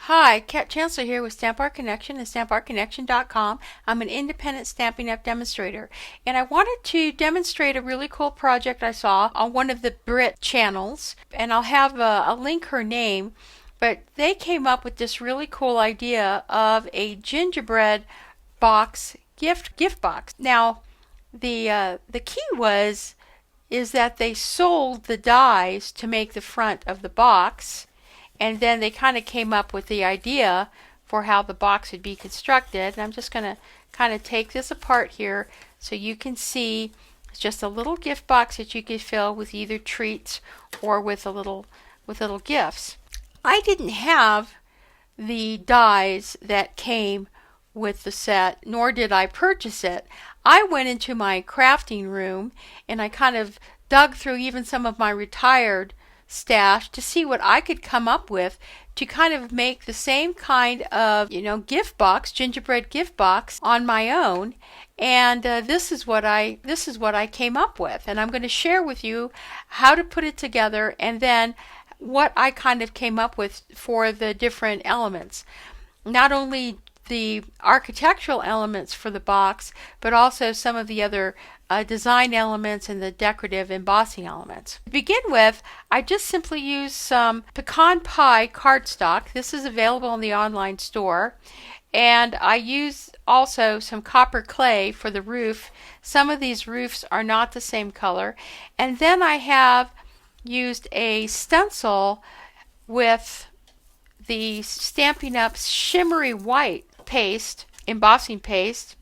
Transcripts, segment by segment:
Hi, Kat Chancellor here with Stamp Art Connection and StampArtConnection.com. I'm an independent Stampin' Up demonstrator, and I wanted to demonstrate a really cool project I saw on one of the Brit channels, and I'll have a link her name, but they came up with this really cool idea of a gingerbread box gift box. Now, the key is that they sold the dies to make the front of the box, and then they kind of came up with the idea for how the box would be constructed. And I'm just going to kind of take this apart here so you can see it's just a little gift box that you could fill with either treats or with little gifts. I didn't have the dies that came with the set, nor did I purchase it. I went into my crafting room and I kind of dug through even some of my retired stash to see what I could come up with to kind of make the same kind of gift box, gingerbread gift box on my own. And this is what I came up with, and I'm going to share with you how to put it together and then what I kind of came up with for the different elements. Not only the architectural elements for the box, but also some of the other design elements and the decorative embossing elements. To begin with, I just simply use some pecan pie cardstock. This is available in the online store. And I use also some copper clay for the roof. Some of these roofs are not the same color. And then I have used a stencil with the Stampin' Up Shimmery White paste, embossing paste,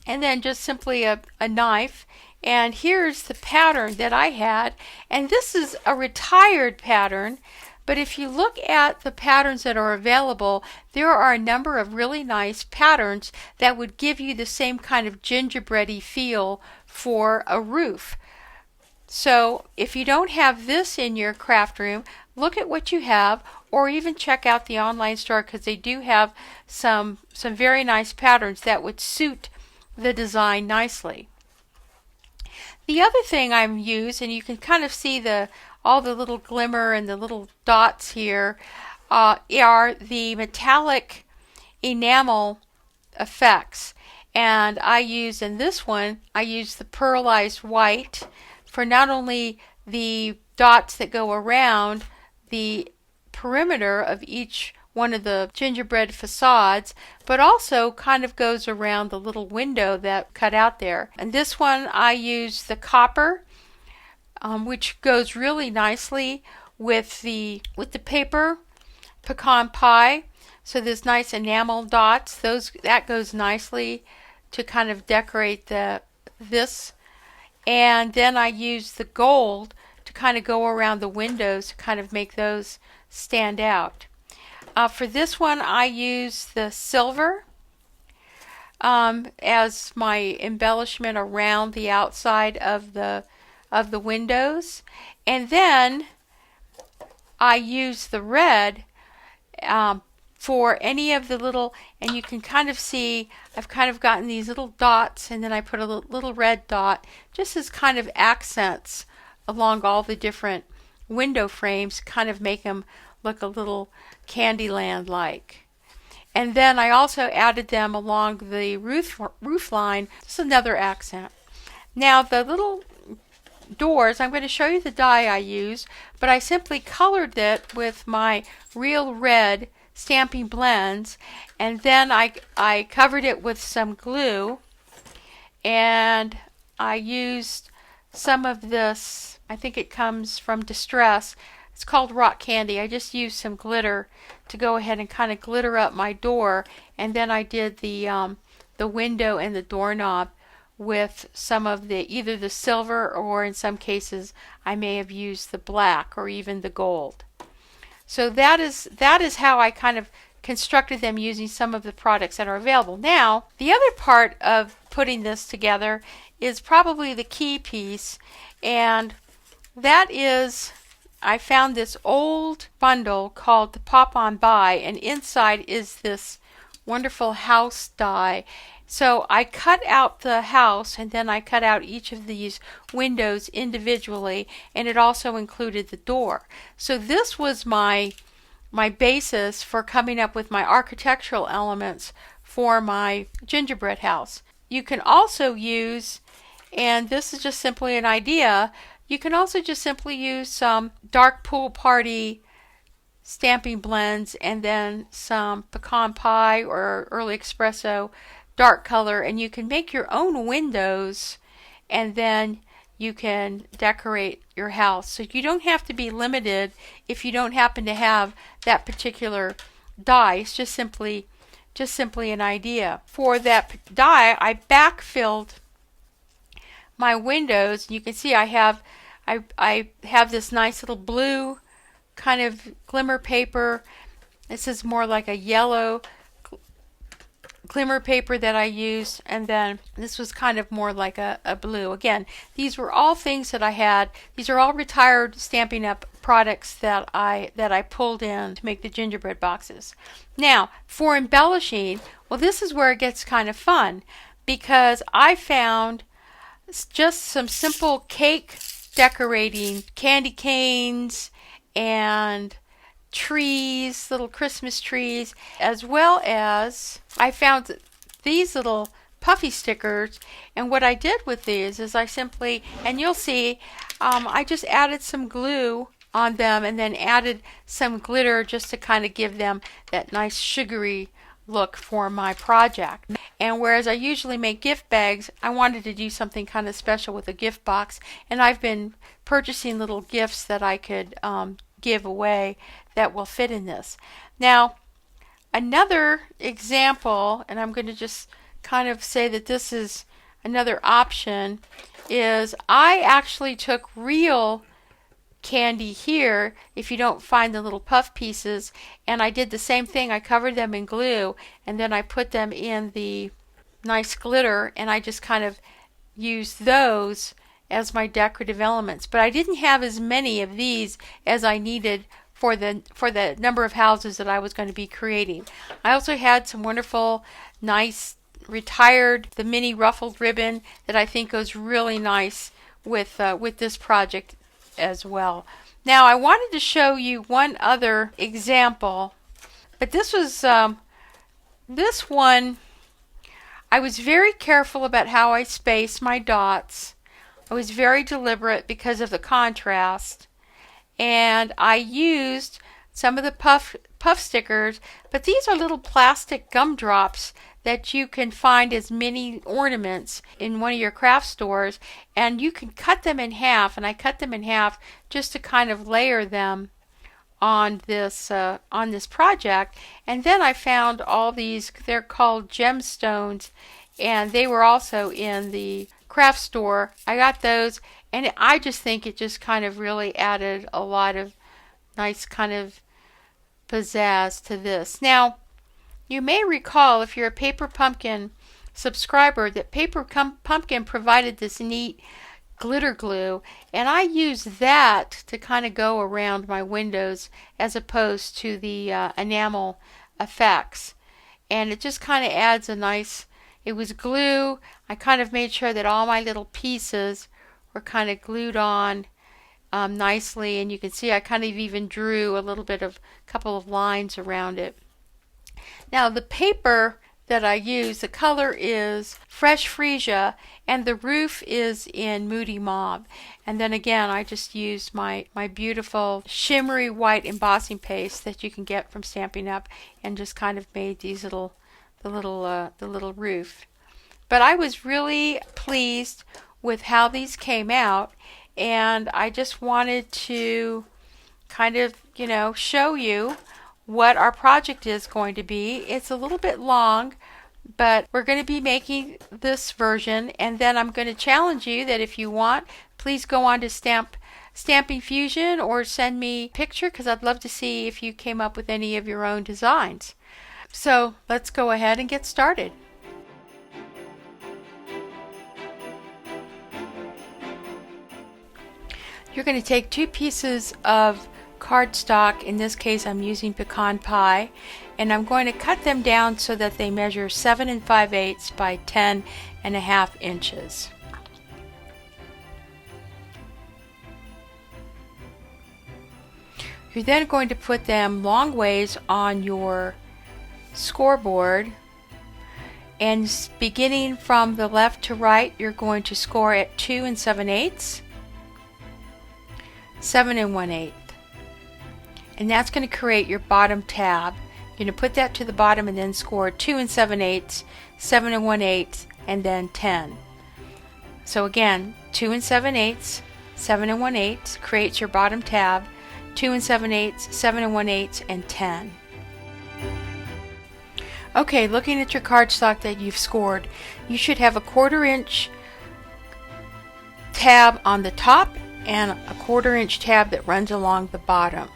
and then just simply a knife. And here's the pattern that I had, and this is a retired pattern, but if you look at the patterns that are available, there are a number of really nice patterns that would give you the same kind of gingerbready feel for a roof. So if you don't have this in your craft room, look at what you have, or even check out the online store, because they do have some very nice patterns that would suit the design nicely. The other thing I'm used, and you can kind of see all the little glimmer and the little dots here, are the metallic enamel effects. And in this one, I use the Pearlized white for not only the dots that go around the perimeter of each one of the gingerbread facades, but also kind of goes around the little window that cut out there. And this one I use the copper, which goes really nicely with the paper pecan pie. So there's nice enamel dots. That goes nicely to kind of decorate this. And then I use the gold to kind of go around the windows to kind of make those stand out. For this one, I use the silver as my embellishment around the outside of the windows, and then I use the red for any of the little, and you can kind of see I've kind of gotten these little dots, and then I put a little red dot just as kind of accents along all the different window frames, kind of make them look a little Candyland like. And then I also added them along the roof line, just another accent. Now the little doors, I'm going to show you the die I use, but I simply colored it with my real red Stampin' Blends, and then I covered it with some glue, and I used some of this, I think it comes from Distress. It's called Rock Candy. I just used some glitter to go ahead and kind of glitter up my door, and then I did the window and the doorknob with some of either the silver, or in some cases I may have used the black or even the gold. So that is how I kind of constructed them using some of the products that are available. Now, the other part of putting this together is probably the key piece, and that is, I found this old bundle called the Pop On Buy, and inside is this wonderful house die. So I cut out the house, and then I cut out each of these windows individually, and it also included the door. So this was my my basis for coming up with my architectural elements for my gingerbread house. You can also use, and this is just simply an idea, you can also just simply use some dark pool party stamping blends and then some pecan pie or early espresso dark color, and you can make your own windows, and then you can decorate your house. So you don't have to be limited if you don't happen to have that particular die. It's just simply an idea. For that die, I backfilled my windows. You can see I have this nice little blue kind of glimmer paper. This is more like a yellow glimmer paper that I used, and then this was kind of more like a blue. Again, these were all things that I had. These are all retired Stampin' Up products that I pulled in to make the gingerbread boxes. Now, for embellishing, well, this is where it gets kind of fun, because I found just some simple cake decorating, candy canes and trees, little Christmas trees, as well as I found these little puffy stickers. And what I did with these is I simply, and you'll see, I just added some glue on them and then added some glitter just to kind of give them that nice sugary look for my project. And whereas I usually make gift bags, I wanted to do something kind of special with a gift box, and I've been purchasing little gifts that I could give away that will fit in this. Now, another example, and I'm going to just kind of say that this is another option, is I actually took real candy here, if you don't find the little puff pieces, and I did the same thing. I covered them in glue, and then I put them in the nice glitter, and I just kind of used those as my decorative elements. But I didn't have as many of these as I needed for the number of houses that I was going to be creating. I also had some wonderful, nice, retired, the mini ruffled ribbon that I think goes really nice with this project as well. Now, I wanted to show you one other example, but this was this one. I was very careful about how I spaced my dots. I was very deliberate because of the contrast, and I used some of the puff stickers, but these are little plastic gumdrops that you can find as mini ornaments in one of your craft stores, and you can cut them in half, and I cut them in half just to kind of layer them on this project. And then I found all these, they're called gemstones, and they were also in the craft store. I got those, and I just think it just kind of really added a lot of nice kind of pizzazz to this. Now, you may recall, if you're a Paper Pumpkin subscriber, that Paper Pumpkin provided this neat glitter glue, and I used that to kind of go around my windows as opposed to the enamel effects. And it just kind of adds a nice, it was glue. I kind of made sure that all my little pieces were kind of glued on nicely, and you can see I kind of even drew a little bit of a couple of lines around it. Now, the paper that I use, the color is Fresh Freesia, and the roof is in Moody Mauve. And then again, I just used my beautiful Shimmery White Embossing Paste that you can get from Stampin' Up, and just kind of made these the little roof. But I was really pleased with how these came out, and I just wanted to kind of, show you what our project is going to be. It's a little bit long, but we're going to be making this version, and then I'm going to challenge you that if you want, please go on to Stamping Fusion or send me a picture, because I'd love to see if you came up with any of your own designs. So let's go ahead and get started. You're going to take 2 pieces of cardstock. In this case, I'm using pecan pie, and I'm going to cut them down so that they measure 7 5/8 by 10.5 inches. You're then going to put them long ways on your scoreboard, and beginning from the left to right, you're going to score at 2 7/8, 7 1/8, and that's going to create your bottom tab. You're going to put that to the bottom and then score 2 7/8, 7 1/8, and then 10. So again, 2 7/8, 7 1/8 creates your bottom tab, 2 7/8, 7 1/8, and 10. Okay, looking at your cardstock that you've scored, you should have a 1/4 inch tab on the top and a 1/4 inch tab that runs along the bottom.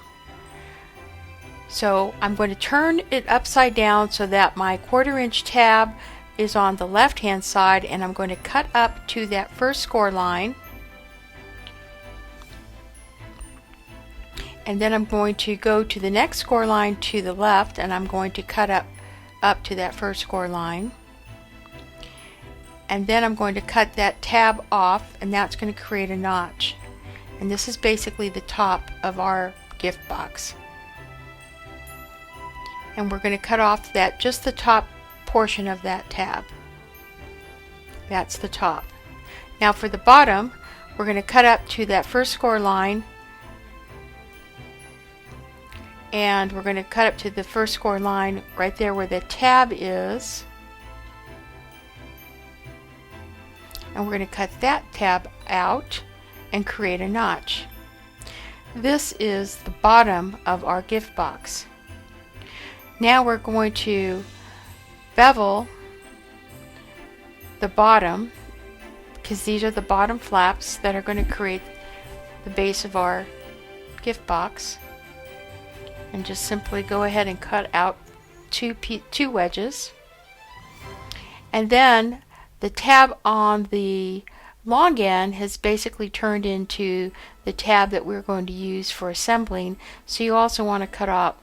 So I'm going to turn it upside down so that my 1/4 inch tab is on the left hand side, and I'm going to cut up to that first score line, and then I'm going to go to the next score line to the left, and I'm going to cut up to that first score line, and then I'm going to cut that tab off, and that's going to create a notch, and this is basically the top of our gift box. And we're going to cut off that, just the top portion of that tab. That's the top. Now for the bottom, we're going to cut up to that first score line, and we're going to cut up to the first score line right there where the tab is, and we're going to cut that tab out and create a notch. This is the bottom of our gift box. Now we're going to bevel the bottom, because these are the bottom flaps that are going to create the base of our gift box, and just simply go ahead and cut out two wedges, and then the tab on the long end has basically turned into the tab that we're going to use for assembling, so you also want to cut out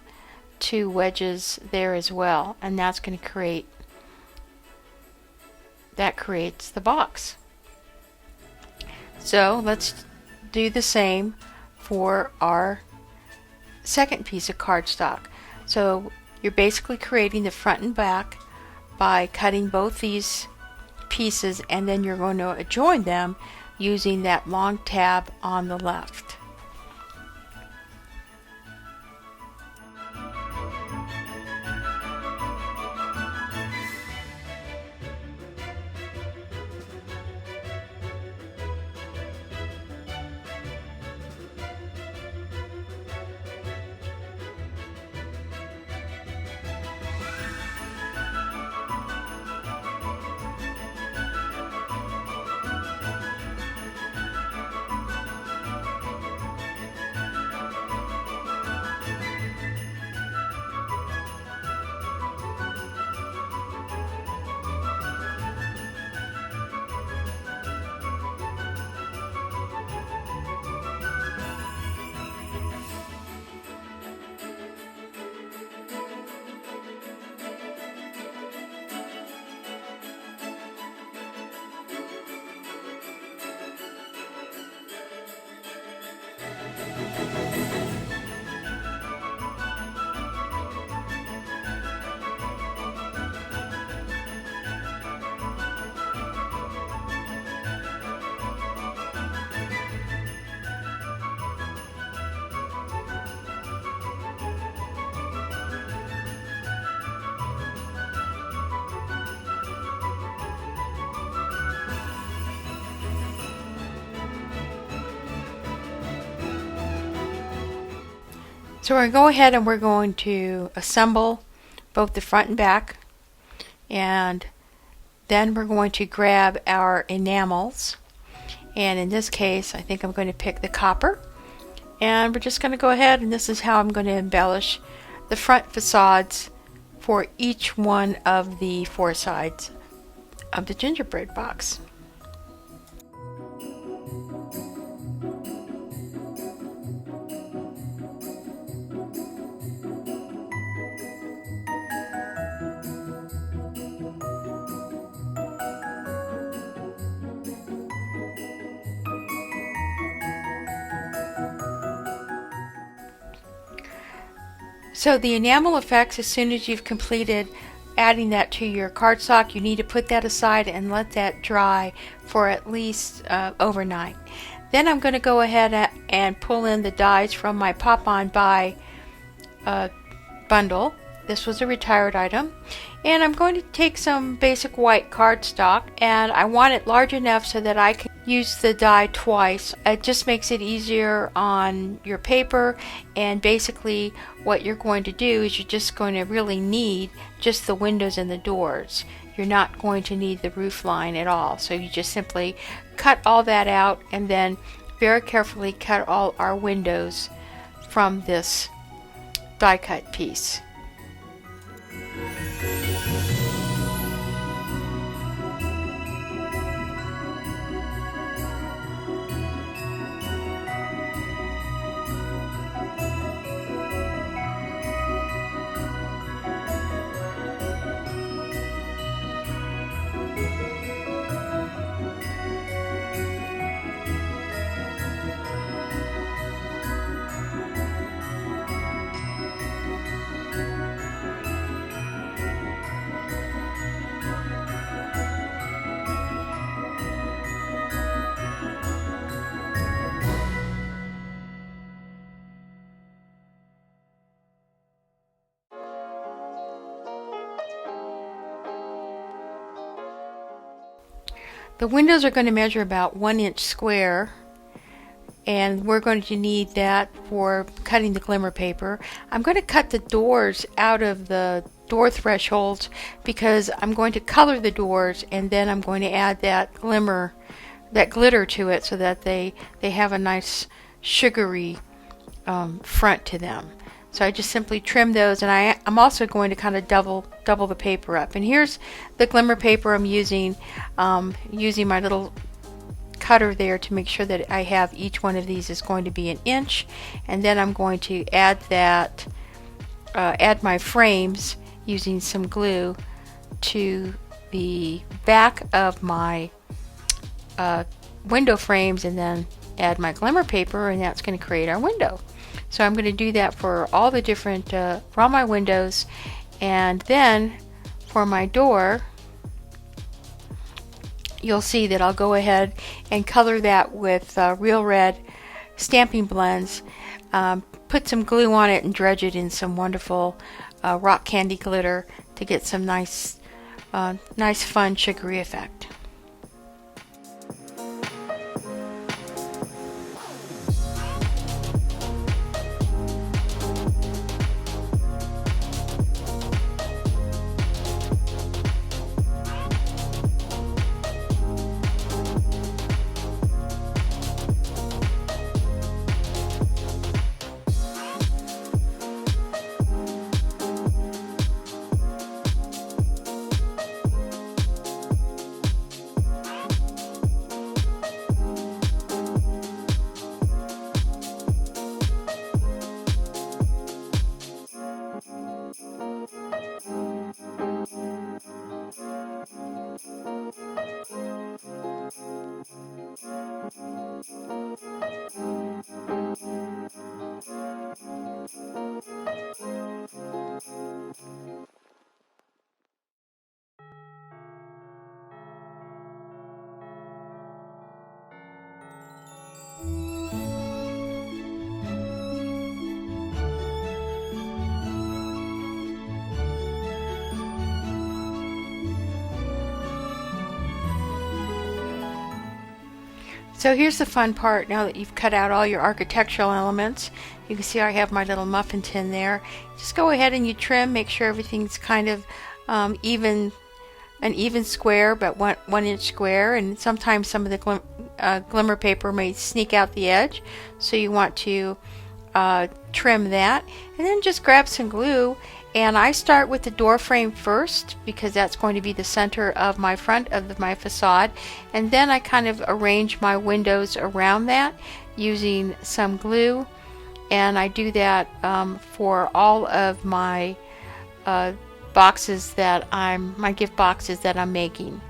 2 wedges there as well, and that's going to creates the box. So let's do the same for our second piece of cardstock. So you're basically creating the front and back by cutting both these pieces, and then you're going to join them using that long tab on the left. So we're going to go ahead and we're going to assemble both the front and back, and then we're going to grab our enamels, and in this case I think I'm going to pick the copper, and we're just going to go ahead, and this is how I'm going to embellish the front facades for each one of the 4 sides of the gingerbread box. So the enamel effects, as soon as you've completed adding that to your cardstock, you need to put that aside and let that dry for at least overnight. Then I'm going to go ahead and pull in the dies from my Pop On Buy bundle. This was a retired item. And I'm going to take some basic white cardstock, and I want it large enough so that I can use the die twice. It just makes it easier on your paper, and basically what you're going to do is you're just going to really need just the windows and the doors. You're not going to need the roof line at all. So you just simply cut all that out and then very carefully cut all our windows from this die cut piece. The windows are going to measure about 1 inch square, and we're going to need that for cutting the glimmer paper. I'm going to cut the doors out of the door thresholds because I'm going to color the doors, and then I'm going to add that glitter to it so that they have a nice sugary front to them. So I just simply trim those, and I'm also going to kind of double the paper up. And here's the glimmer paper I'm using, using my little cutter there to make sure that I have each one of these is going to be 1 inch. And then I'm going to add my frames using some glue to the back of my window frames, and then add my glimmer paper, and that's going to create our window. So I'm going to do that for all the different, for all my windows, and then for my door, you'll see that I'll go ahead and color that with Real Red stamping blends, put some glue on it and dredge it in some wonderful rock candy glitter to get some nice fun sugary effect. So here's the fun part. Now that you've cut out all your architectural elements, you can see I have my little muffin tin there. Just go ahead and you trim, make sure everything's kind of an even square, but 1 inch square. And sometimes some of the glimmer paper may sneak out the edge, so you want to trim that. And then just grab some glue, and I start with the door frame first because that's going to be the center of my front of my facade, and then I kind of arrange my windows around that using some glue, and I do that for all of my boxes that my gift boxes that I'm making.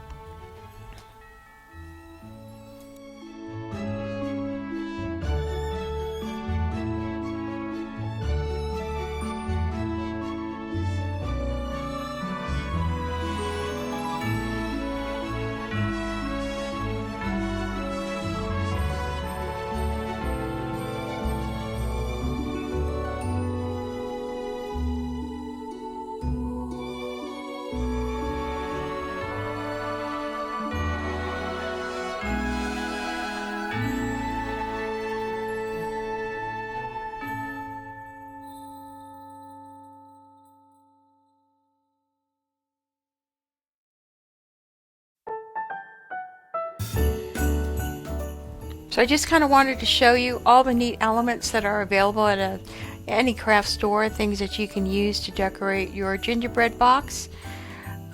So I just kind of wanted to show you all the neat elements that are available at any craft store, things that you can use to decorate your gingerbread box.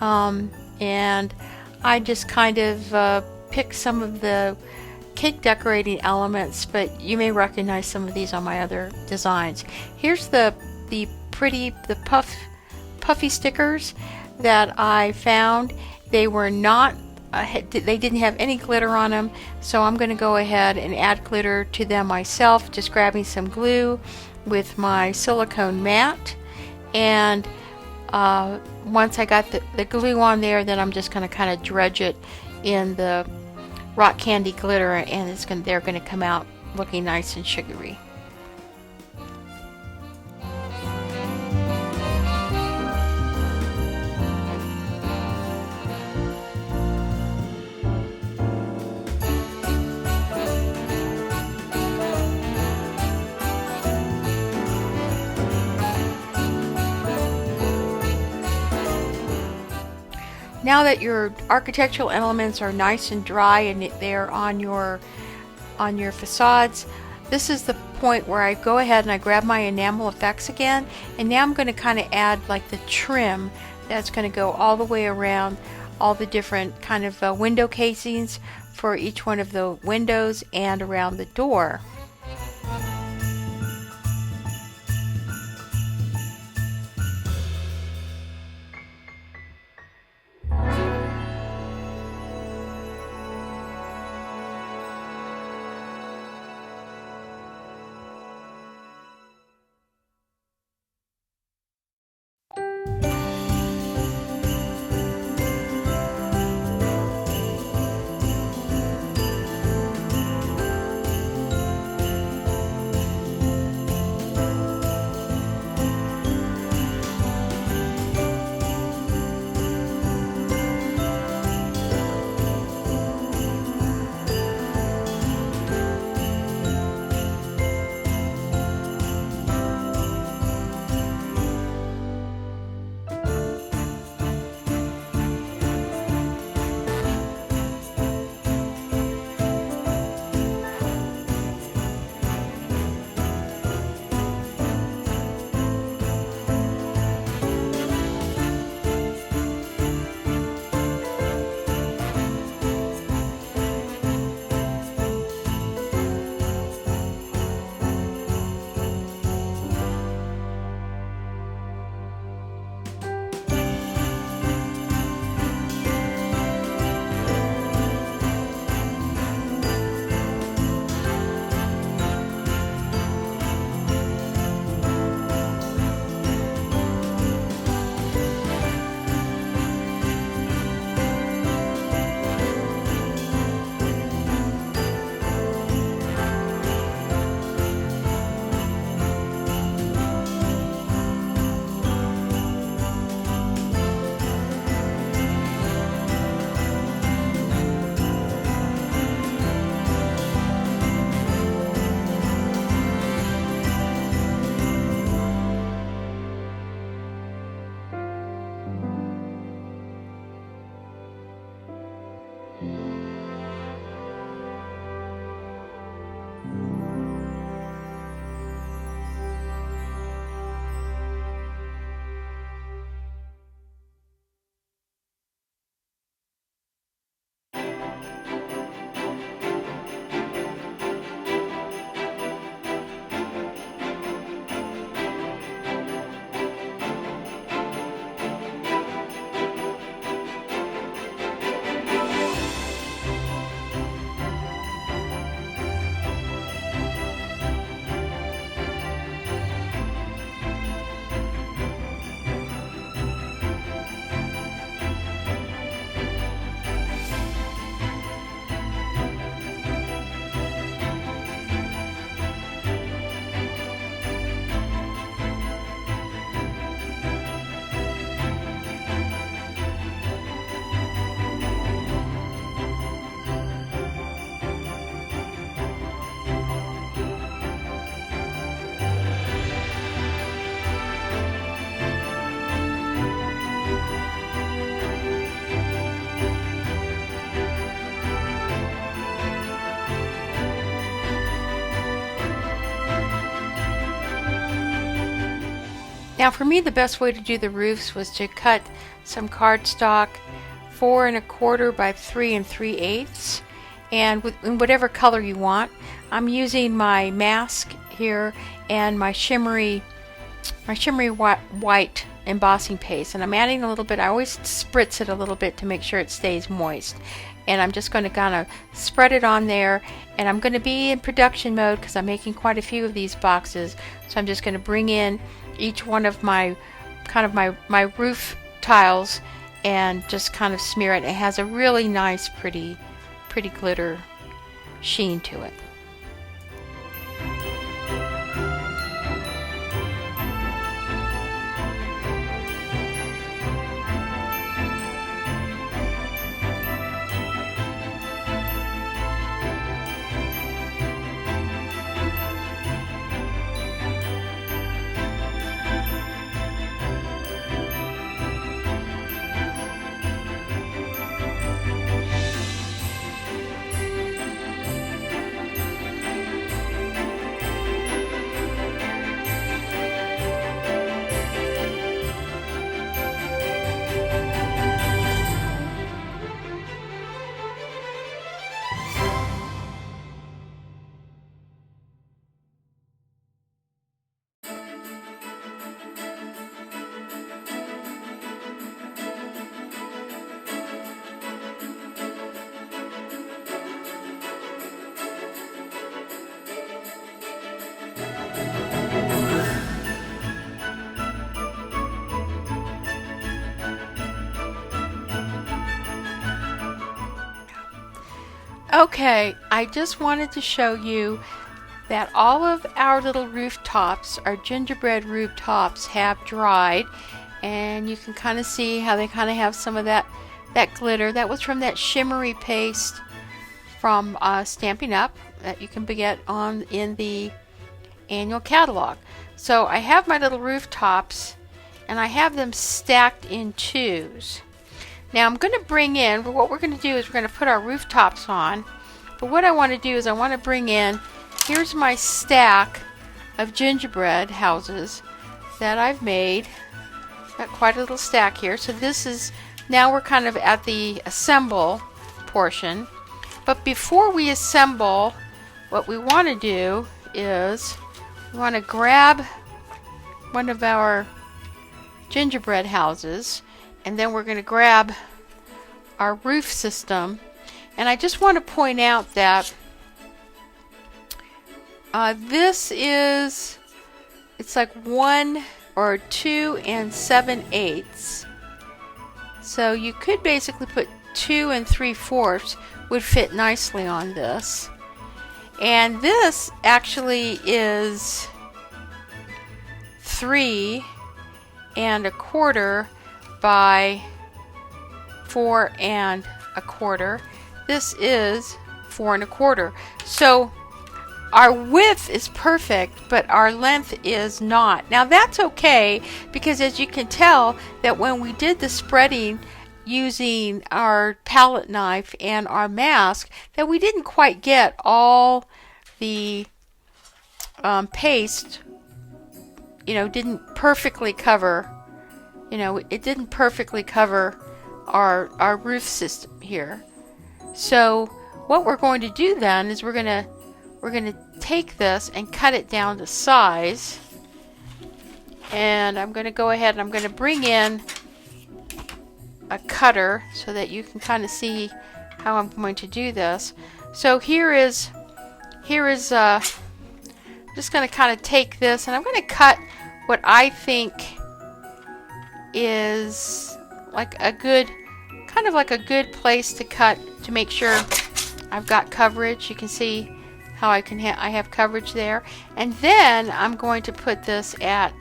And I just kind of picked some of the cake decorating elements, but you may recognize some of these on my other designs. Here's the puffy stickers that I found. They were not they didn't have any glitter on them, so I'm going to go ahead and add glitter to them myself, just grabbing some glue with my silicone mat. And once I got the glue on there, then I'm just going to kind of dredge it in the rock candy glitter, and they're going to come out looking nice and sugary. Now that your architectural elements are nice and dry and they're on your facades, this is the point where I go ahead and I grab my enamel effects again, and now I'm going to kind of add like the trim that's going to go all the way around all the different kind of window casings for each one of the windows and around the door. Now for me, the best way to do the roofs was to cut some cardstock 4 1/4 by 3 3/8, and in whatever color you want. I'm using my mask here and my shimmery white embossing paste, and I'm adding a little bit. I always spritz it a little bit to make sure it stays moist, and I'm just going to kind of spread it on there. And I'm going to be in production mode because I'm making quite a few of these boxes, so I'm just going to bring in each one of my my roof tiles and just kind of smear it. It has a really nice pretty glitter sheen to it. Okay, I just wanted to show you that all of our little rooftops, our gingerbread rooftops, have dried, and you can kind of see how they kind of have some of that glitter. That was from that shimmery paste from Stampin' Up that you can get in the annual catalog. So I have my little rooftops, and I have them stacked in twos. Now I'm going to bring in, what we're going to do is we're going to put our rooftops on, but what I want to do is I want to bring in, here's my stack of gingerbread houses that I've made. Got quite a little stack here. So this is, now we're kind of at the assemble portion. But before we assemble, what we want to do is we want to grab one of our gingerbread houses, and then we're going to grab our roof system. And I just want to point out that this is, it's like 1 or 2 7/8. So you could basically put 2 3/4 would fit nicely on this. And this actually is 3 1/4 by 4 1/4. This is 4 1/4. So our width is perfect, but our length is not. Now that's okay, because as you can tell that when we did the spreading using our palette knife and our mask, that we didn't quite get all the paste, didn't perfectly cover, it didn't perfectly cover our roof system here. So what we're going to do then is we're going to take this and cut it down to size. And I'm going to go ahead and I'm going to bring in a cutter so that you can kind of see how I'm going to do this. So here is I'm just going to kind of take this and I'm going to cut what I think is like a good, kind of like a good place to cut to make sure I've got coverage. You can see how I have coverage there. And then I'm going to put this at,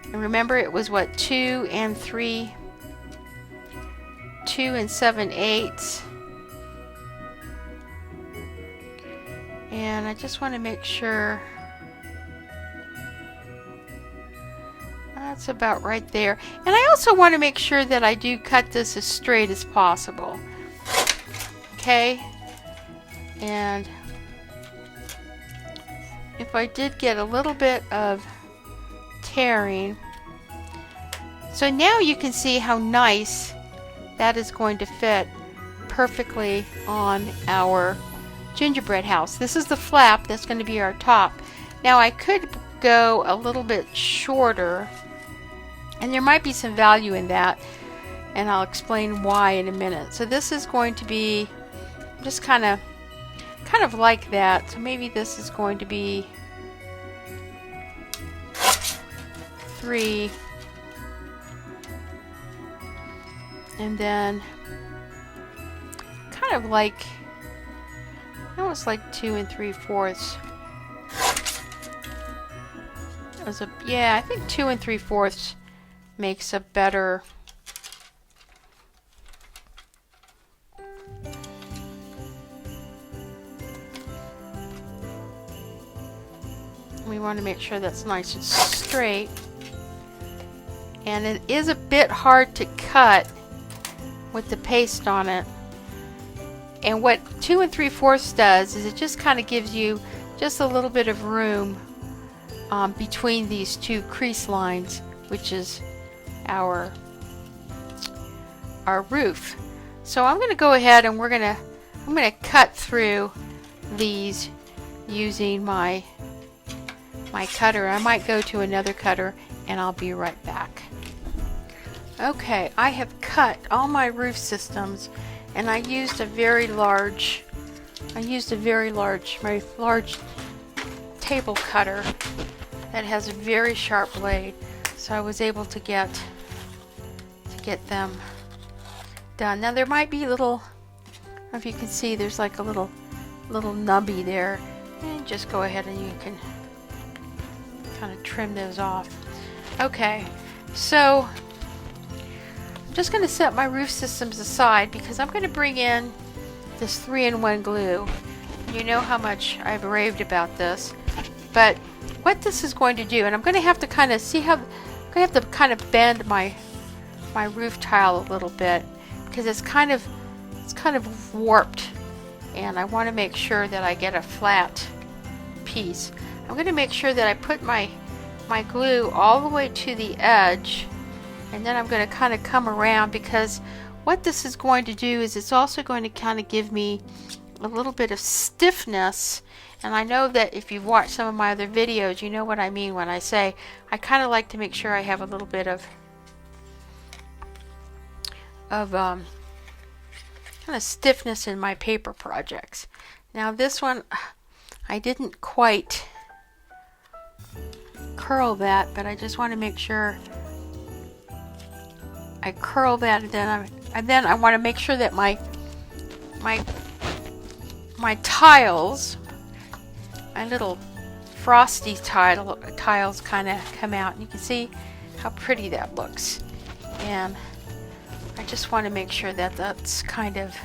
and remember it was what, 2 7/8. And I just want to make sure that's about right there. And I also want to make sure that I do cut this as straight as possible. Okay, and if I did get a little bit of tearing, So now you can see how nice that is going to fit perfectly on our gingerbread house. This is the flap that's going to be our top. Now I could go a little bit shorter, and there might be some value in that, and I'll explain why in a minute. So this is going to be just kind of like that. So maybe this is going to be 3, and then kind of like, almost like 2 3/4. Yeah, I think 2 3/4 makes a better. We want to make sure that's nice and straight. And it is a bit hard to cut with the paste on it. And what 2 3/4 does is it just kind of gives you just a little bit of room between these two crease lines, which is our roof. So I'm going to go ahead and I'm going to cut through these using my cutter. I might go to another cutter and I'll be right back. Okay, I have cut all my roof systems, and I used a very large my large table cutter that has a very sharp blade, so I was able to get them done. Now there might be little, I don't know if you can see, there's like a little nubby there, and just go ahead and you can kind of trim those off. Okay, so I'm just going to set my roof systems aside because I'm going to bring in this 3-in-1 glue. You know how much I've raved about this, but what this is going to do, and I'm going to have to kind of see how, I'm going to have to kind of bend my roof tile a little bit because it's kind of warped, and I want to make sure that I get a flat piece. I'm going to make sure that I put my glue all the way to the edge, and then I'm going to kind of come around, because what this is going to do is it's also going to kind of give me a little bit of stiffness. And I know that if you've watched some of my other videos, you know what I mean when I say I kind of like to make sure I have a little bit of kind of stiffness in my paper projects. Now this one, I didn't quite curl that, but I just want to make sure I curl that, and then I want to make sure that my tiles, my little frosty tiles kind of come out, and you can see how pretty that looks. And I just want to make sure that that's kind of,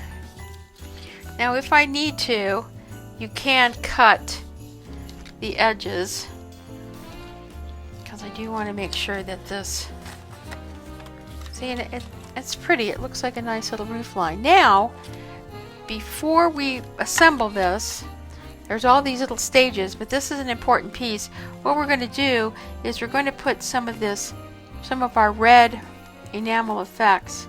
now if I need to, you can cut the edges, because I do want to make sure that this, see, and it's pretty. It looks like a nice little roof line. Now, before we assemble this, there's all these little stages, but this is an important piece. What we're going to do is we're going to put some of our red enamel effects.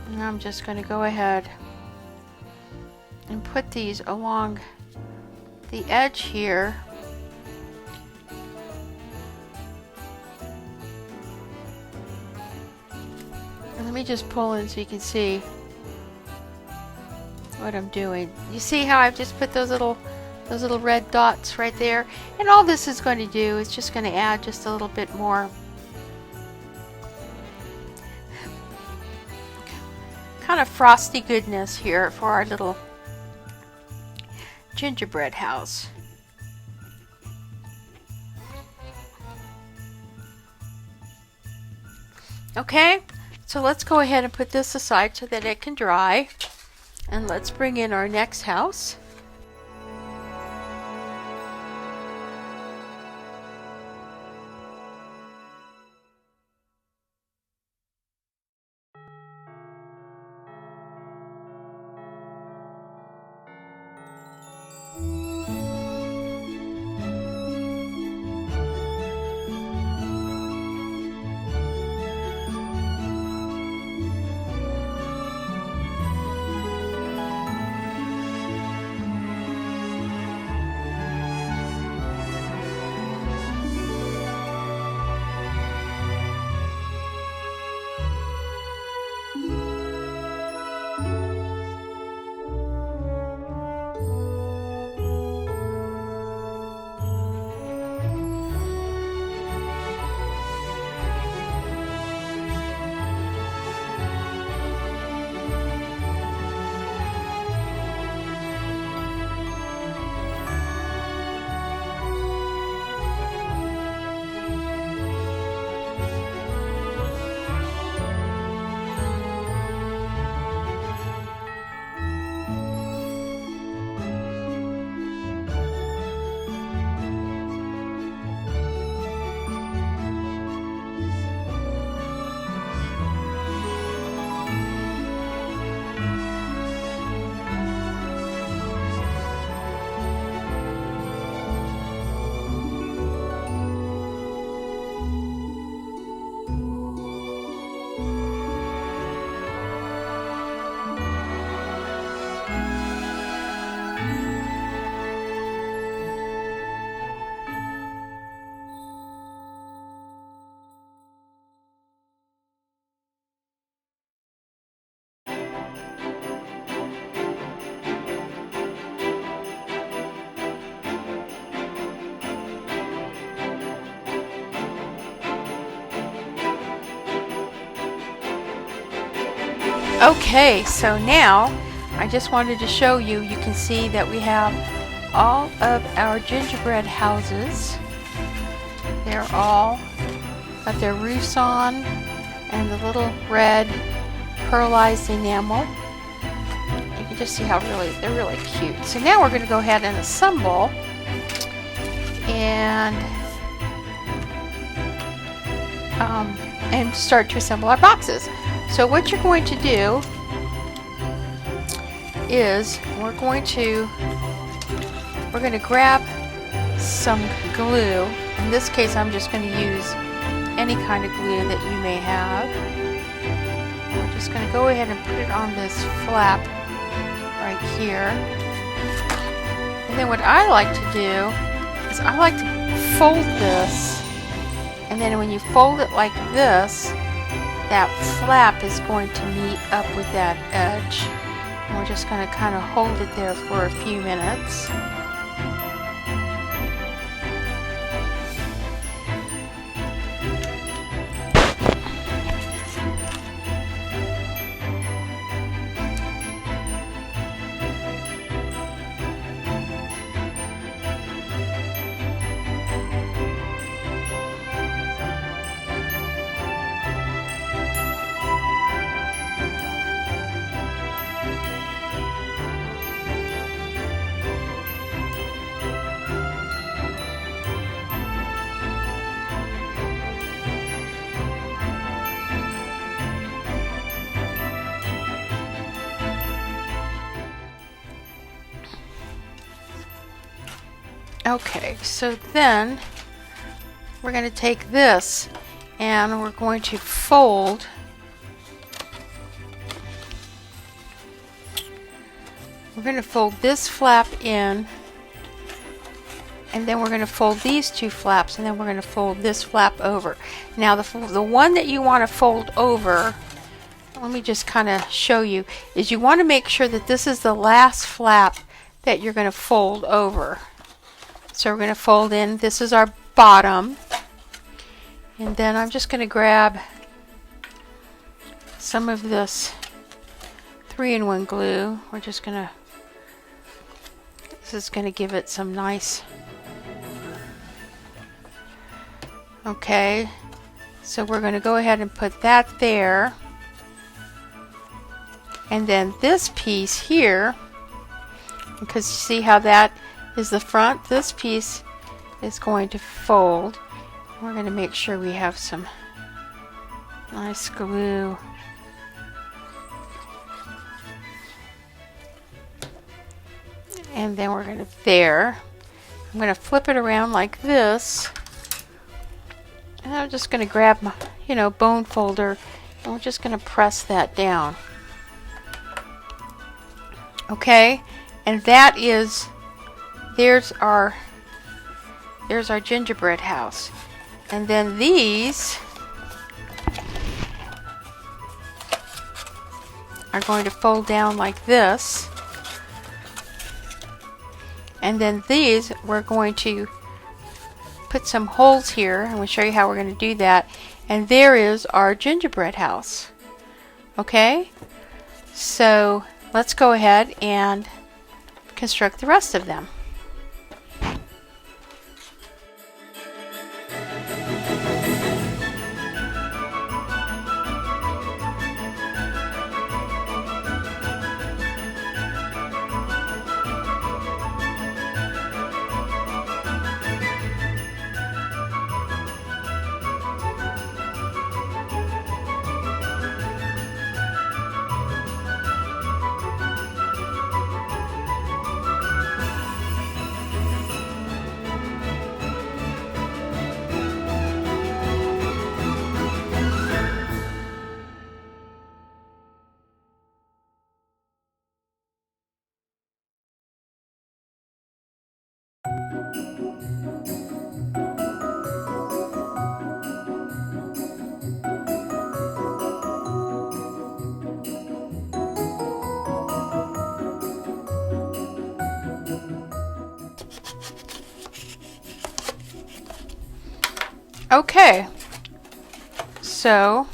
And I'm just going to go ahead and put these along the edge here. And let me just pull in so you can see what I'm doing. You see how I've just put those little red dots right there? And all this is going to do is just going to add just a little bit more kind of frosty goodness here for our little gingerbread house. Okay, so let's go ahead and put this aside so that it can dry, and let's bring in our next house. Okay, so now I just wanted to show you, you can see that we have all of our gingerbread houses. They're all got their roofs on and the little red pearlized enamel. You can just see how they're really cute. So now we're going to go ahead and assemble and start to assemble our boxes. So what you're going to do is we're going to grab some glue. In this case, I'm just going to use any kind of glue that you may have. We're just going to go ahead and put it on this flap right here. And then what I like to do is I like to fold this, and then when you fold it like this, that flap is going to meet up with that edge. And we're just going to kind of hold it there for a few minutes. Okay, so then we're going to take this and we're going to fold this flap in, and then we're going to fold these two flaps, and then we're going to fold this flap over. Now the one that you want to fold over, let me just kind of show you, is you want to make sure that this is the last flap that you're going to fold over. So we're going to fold in, this is our bottom, and then I'm just going to grab some of this 3-in-1 glue. We're just going to, this is going to give it some nice, okay, so we're going to go ahead and put that there, and then this piece here, because you see how that is the front, this piece is going to fold. We're going to make sure we have some nice glue. And then we're going to I'm going to flip it around like this. And I'm just going to grab my, bone folder, and we're just going to press that down. Okay? And that is, there's our gingerbread house. And then these are going to fold down like this. And then these, we're going to put some holes here. I'm going to show you how we're going to do that. And there is our gingerbread house. Okay? So let's go ahead and construct the rest of them. Okay, so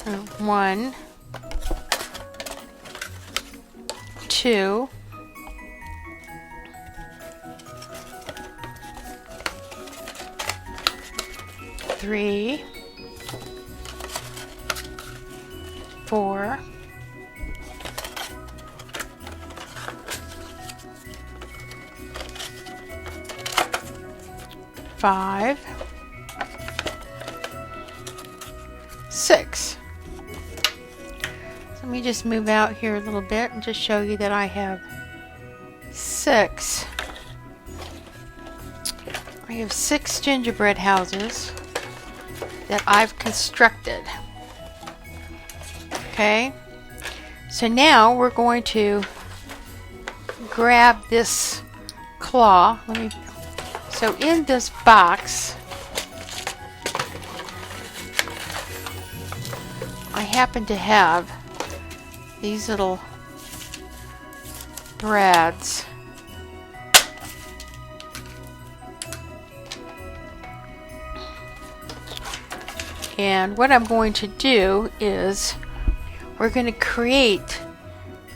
1, 2, 3, 4, 5, 6. So let me just move out here a little bit and just show you that I have 6. I have 6 gingerbread houses that I've constructed. Okay, so now we're going to grab this claw. So in this box, I happen to have these little brads. And what I'm going to do is we're going to create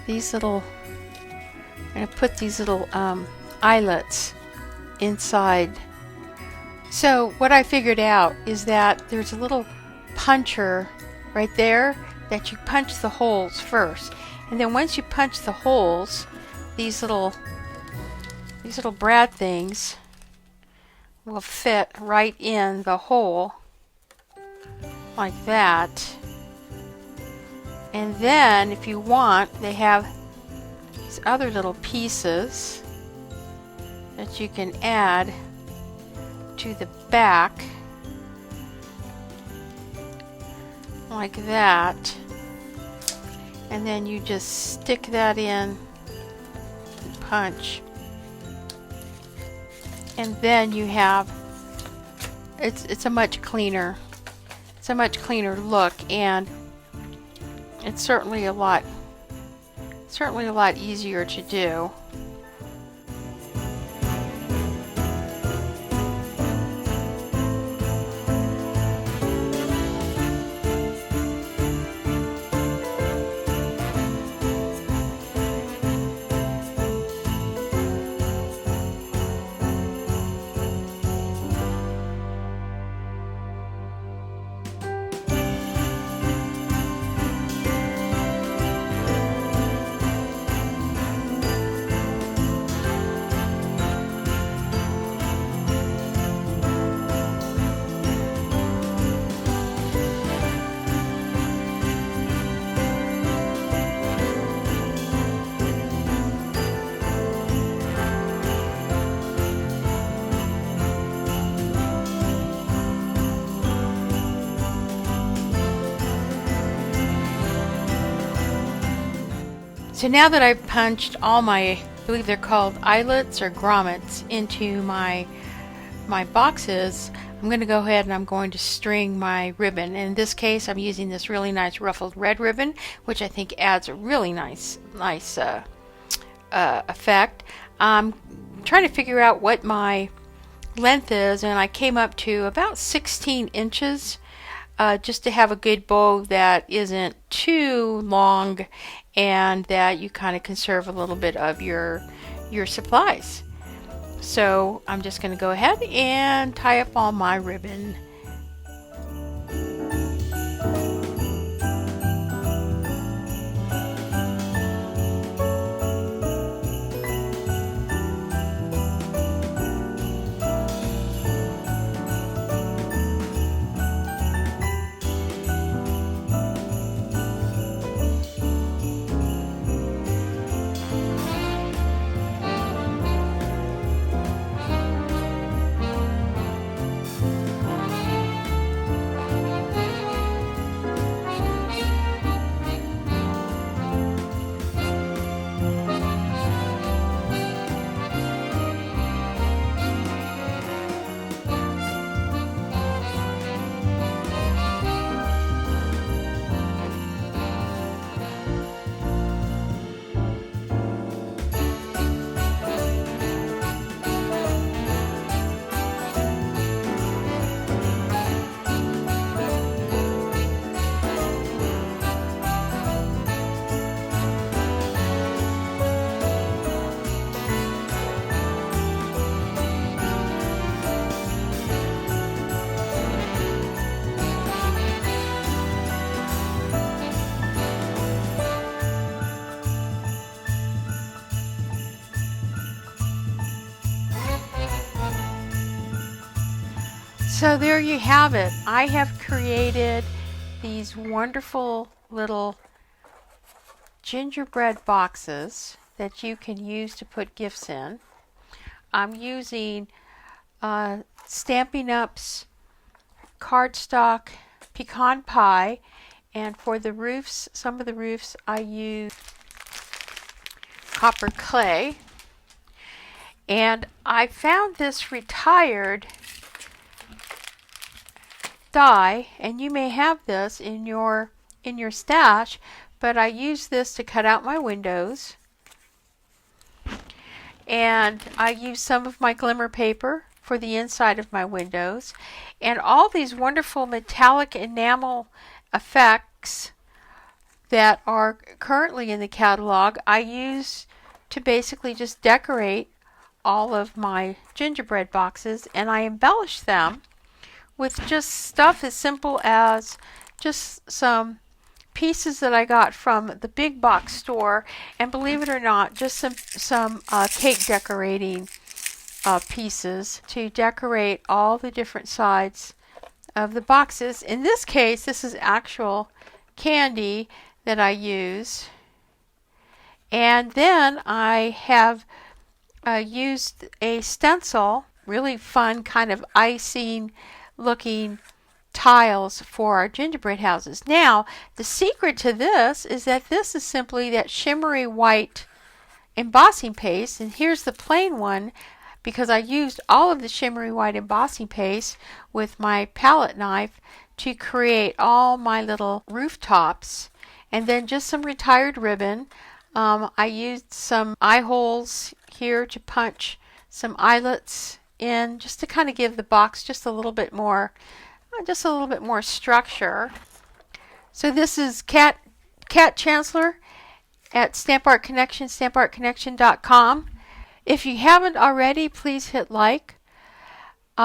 these little, I'm going to put these little eyelets inside. So what I figured out is that there's a little puncher right there that you punch the holes first, and then once you punch the holes, these little brad things will fit right in the hole like that. And then if you want, they have these other little pieces that you can add to the back like that, and then you just stick that in and punch, and then you have it's a much cleaner look, and it's certainly a lot easier to do. So now that I've punched all my, I believe they're called eyelets or grommets, into my boxes, I'm going to go ahead and I'm going to string my ribbon. In this case, I'm using this really nice ruffled red ribbon, which I think adds a really nice effect. I'm trying to figure out what my length is, and I came up to about 16 inches. Just to have a good bow that isn't too long and that you kind of conserve a little bit of your supplies. So I'm just going to go ahead and tie up all my ribbon. So there you have it. I have created these wonderful little gingerbread boxes that you can use to put gifts in. I'm using Stampin' Up's Cardstock pecan pie, and for the roofs, some of the roofs, I use copper clay. And I found this retired die, and you may have this in your stash, but I use this to cut out my windows. And I use some of my glimmer paper for the inside of my windows, and all these wonderful metallic enamel effects that are currently in the catalog I use to basically just decorate all of my gingerbread boxes, and I embellish them with just stuff as simple as just some pieces that I got from the big box store, and believe it or not, just some cake decorating pieces to decorate all the different sides of the boxes. In this case, this is actual candy that I use, and then I have used a stencil, really fun kind of icing looking tiles for our gingerbread houses. Now, the secret to this is that this is simply that shimmery white embossing paste, and here's the plain one because I used all of the shimmery white embossing paste with my palette knife to create all my little rooftops, and then just some retired ribbon. I used some eye holes here to punch some eyelets in, just to kind of give the box just a little bit more structure. So this is Cat Chancellor at Stamp Art Connection, stampartconnection.com. If you haven't already, please hit like.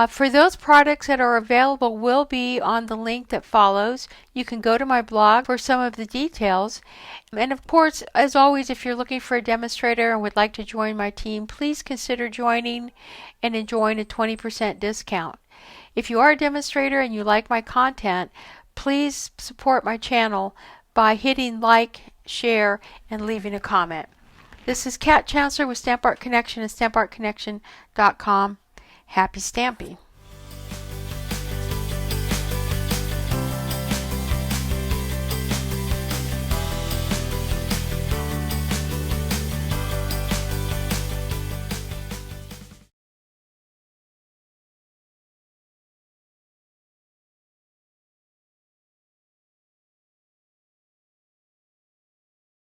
For those products that are available will be on the link that follows. You can go to my blog for some of the details. And of course, as always, if you're looking for a demonstrator and would like to join my team, please consider joining and enjoying a 20% discount. If you are a demonstrator and you like my content, please support my channel by hitting like, share, and leaving a comment. This is Cat Chancellor with Stamp Art Connection and stampartconnection.com. Happy stamping!